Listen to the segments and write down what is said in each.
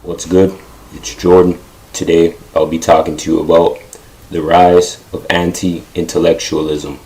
What's good? It's Jordan. Today I'll be talking to you about the rise of anti-intellectualism.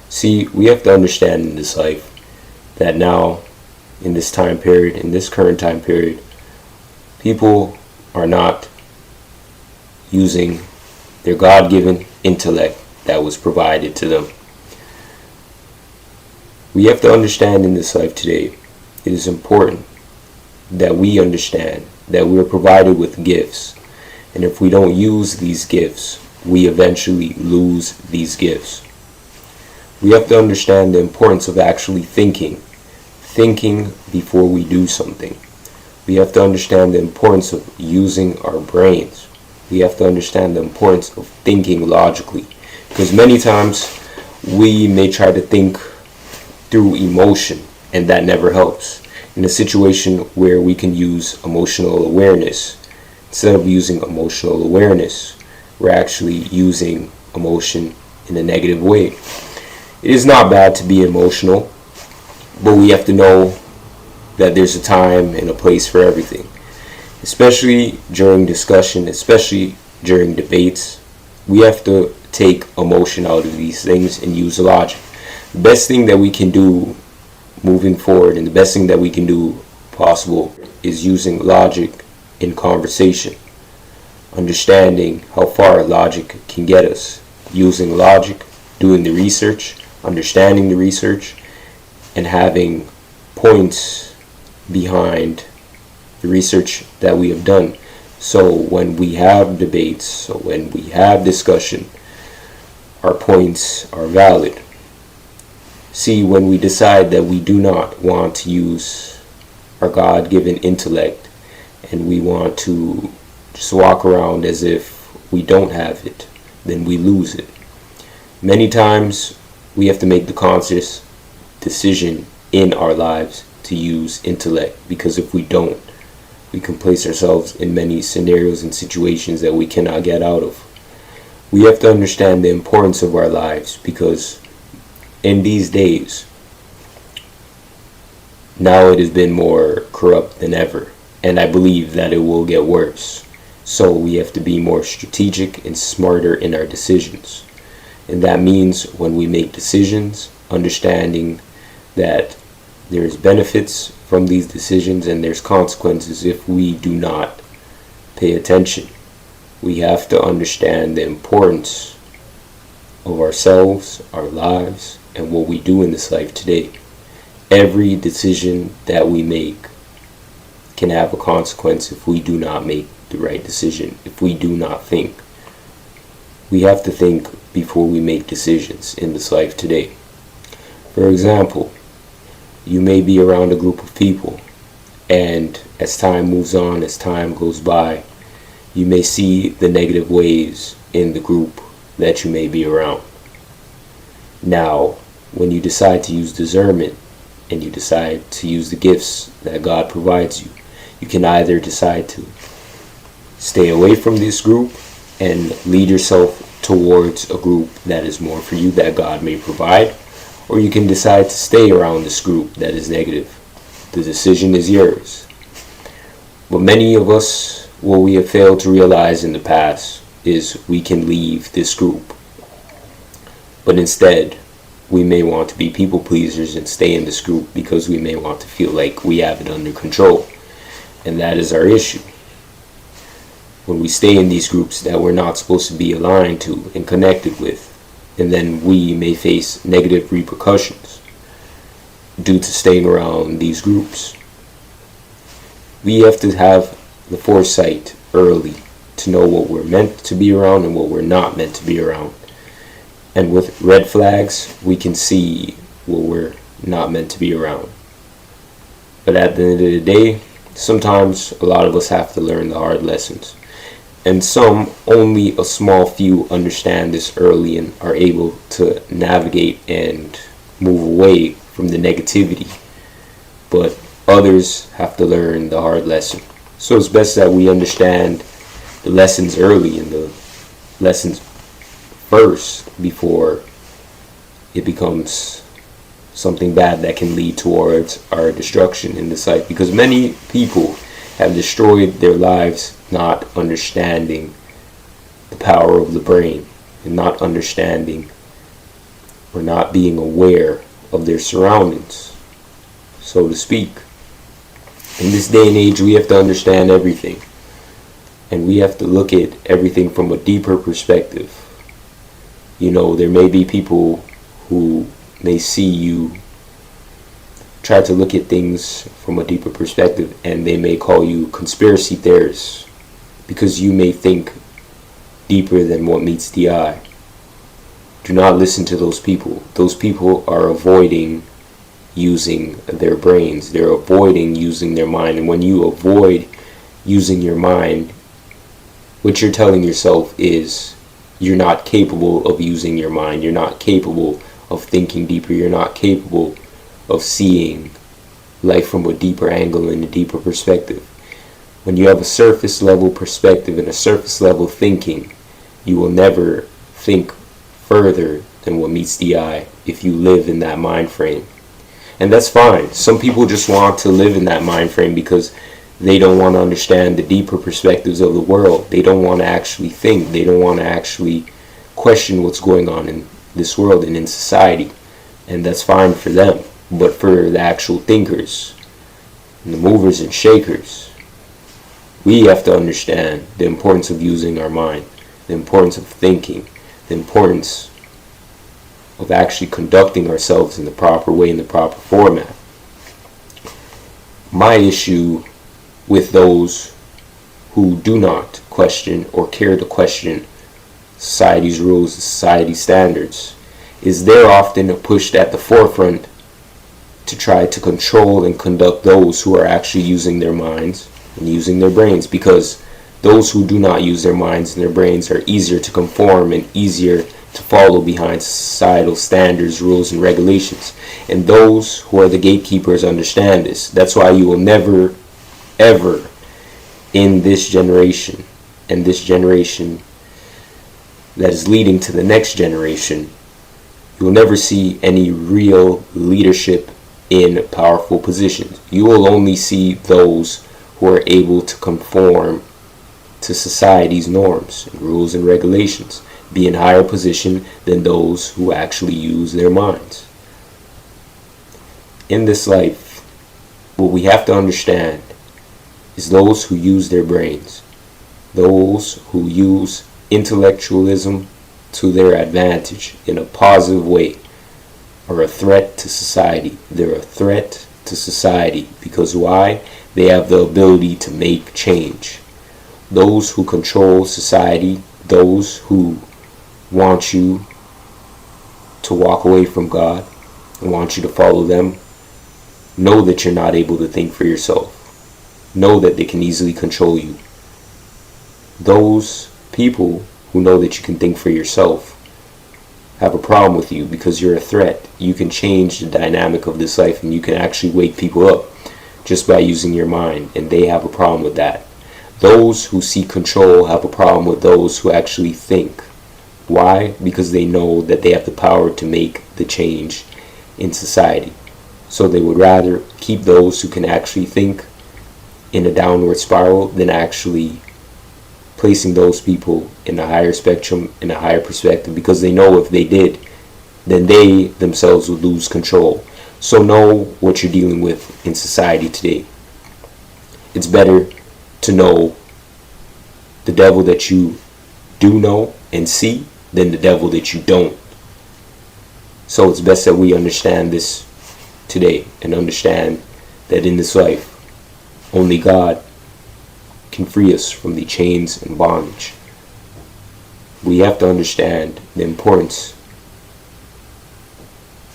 See, we have to understand in this life that now, in this time period, in this current time period, people are not using their God-given intellect that was provided to them. We have to understand in this life today, it is important that we understand that we are provided with gifts, and if we don't use these gifts, we eventually lose these gifts. We have to understand the importance of actually thinking before we do something. We have to understand the importance of using our brains. We have to understand the importance of thinking logically, because many times we may try to think through emotion, and that never helps. In a situation where we can use emotional awareness, instead of using emotional awareness, we're actually using emotion in a negative way. It is not bad to be emotional, but we have to know that there's a time and a place for everything. Especially during discussion, especially during debates, we have to take emotion out of these things and use logic. The best thing that we can do moving forward, and the best thing that we can do possible, is using logic in conversation, understanding how far logic can get us, using logic, doing the research, understanding the research, and having points behind the research that we have done. So when we have debates, so when we have discussion, our points are valid. See, when we decide that we do not want to use our God-given intellect and we want to just walk around as if we don't have it, then we lose it. Many times we have to make the conscious decision in our lives to use intellect, because if we don't, we can place ourselves in many scenarios and situations that we cannot get out of. We have to understand the importance of our lives, because in these days, now it has been more corrupt than ever, and I believe that it will get worse. So we have to be more strategic and smarter in our decisions. And that means when we make decisions, understanding that there's benefits from these decisions and there's consequences if we do not pay attention. We have to understand the importance of ourselves, our lives, and what we do in this life today. Every decision that we make can have a consequence if we do not make the right decision, if we do not think. We have to think before we make decisions in this life today. For example, you may be around a group of people, and as time moves on, as time goes by, you may see the negative ways in the group that you may be around. Now, when you decide to use discernment and you decide to use the gifts that God provides you, you can either decide to stay away from this group and lead yourself towards a group that is more for you, that God may provide, or you can decide to stay around this group that is negative. The decision is yours. But many of us, what we have failed to realize in the past is we can leave this group. But instead, we may want to be people pleasers and stay in this group because we may want to feel like we have it under control. And that is our issue. When we stay in these groups that we're not supposed to be aligned to and connected with, and then we may face negative repercussions due to staying around these groups. We have to have the foresight early to know what we're meant to be around and what we're not meant to be around. And with red flags, we can see what we're not meant to be around. But at the end of the day, sometimes a lot of us have to learn the hard lessons. And only a small few understand this early and are able to navigate and move away from the negativity. But others have to learn the hard lesson. So it's best that we understand the lessons early and the lessons first before it becomes something bad that can lead towards our destruction in this life. Because many people have destroyed their lives not understanding the power of the brain and not understanding or not being aware of their surroundings, so to speak. In this day and age, we have to understand everything, and we have to look at everything from a deeper perspective. There may be people who may see you try to look at things from a deeper perspective, and they may call you conspiracy theorists because you may think deeper than what meets the eye. Do not listen to those people. Those people are avoiding using their brains. They're avoiding using their mind. And when you avoid using your mind, what you're telling yourself is you're not capable of using your mind. You're not capable of thinking deeper. You're not capable of seeing life from a deeper angle and a deeper perspective. When you have a surface level perspective and a surface level thinking, you will never think further than what meets the eye if you live in that mind frame. And that's fine. Some people just want to live in that mind frame because they don't want to understand the deeper perspectives of the world. They don't want to actually think. They don't want to actually question what's going on in this world and in society. And that's fine for them. But for the actual thinkers, and the movers and shakers, we have to understand the importance of using our mind, the importance of thinking, the importance of actually conducting ourselves in the proper way, in the proper format. My issue with those who do not question or care to question society's rules, society's standards, is they're often pushed at the forefront to try to control and conduct those who are actually using their minds and using their brains, because those who do not use their minds and their brains are easier to conform and easier to follow behind societal standards, rules, and regulations. And those who are the gatekeepers understand this. That's why you will never, ever, in this generation, and this generation that is leading to the next generation, you will never see any real leadership in powerful positions. You will only see those who are able to conform to society's norms and rules and regulations, be in higher position than those who actually use their minds. In this life, what we have to understand is those who use their brains, those who use intellectualism to their advantage in a positive way, are a threat to society. They're a threat to society because why? They have the ability to make change. Those who control society, those who want you to walk away from God and want you to follow them, know that you're not able to think for yourself. Know that they can easily control you. Those people who know that you can think for yourself have a problem with you because you're a threat. You can change the dynamic of this life and you can actually wake people up just by using your mind, and they have a problem with that. Those who seek control have a problem with those who actually think. Why? Because they know that they have the power to make the change in society. So they would rather keep those who can actually think in a downward spiral than actually placing those people in a higher spectrum, in a higher perspective, because they know if they did, then they themselves would lose control. So know what you're dealing with in society today. It's better to know the devil that you do know and see than the devil that you don't. So it's best that we understand this today and understand that in this life, only God can free us from the chains and bondage. We have to understand the importance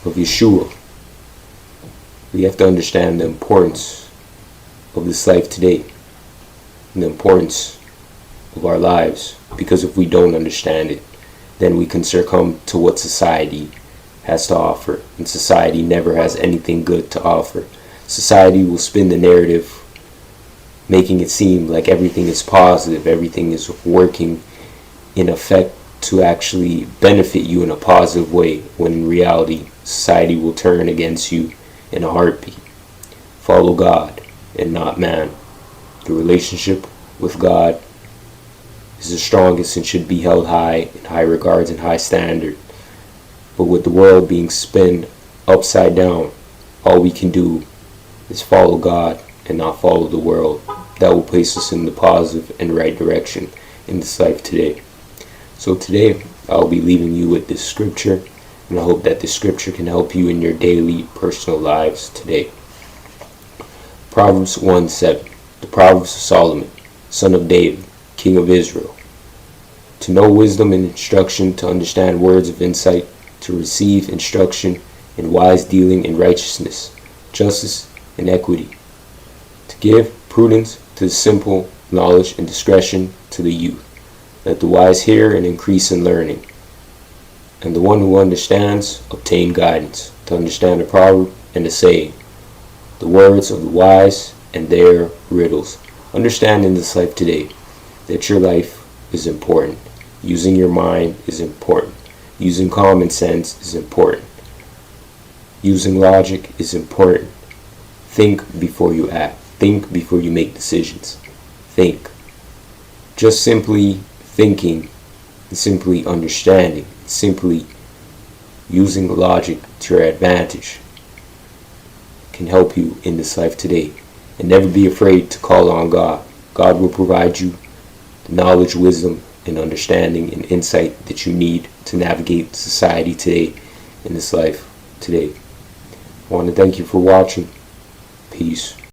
of Yeshua. We have to understand the importance of this life today and the importance of our lives, because if we don't understand it, then we can succumb to what society has to offer, and society never has anything good to offer. Society will spin the narrative making it seem like everything is positive, everything is working in effect to actually benefit you in a positive way, when in reality society will turn against you in a heartbeat. Follow God and not man. The relationship with God is the strongest and should be held high in high regards and high standard. But with the world being spun upside down, all we can do is follow God and not follow the world. That will place us in the positive and right direction in this life today. So today, I'll be leaving you with this scripture, and I hope that this scripture can help you in your daily personal lives today. Proverbs 1:7. The Proverbs of Solomon, son of David, king of Israel. To know wisdom and instruction, to understand words of insight, to receive instruction in wise dealing and righteousness, justice and equity. To give prudence to the simple, knowledge and discretion to the youth. Let the wise hear and increase in learning. And the one who understands obtain guidance, to understand a proverb and a saying, the words of the wise and their riddles. Understand in this life today that your life is important. Using your mind is important. Using common sense is important. Using logic is important. Think before you act. Think before you make decisions. Think. Just simply thinking and simply understanding, simply using logic to your advantage can help you in this life today. And never be afraid to call on God. God will provide you the knowledge, wisdom, and understanding and insight that you need to navigate society today, in this life today. I want to thank you for watching. Peace.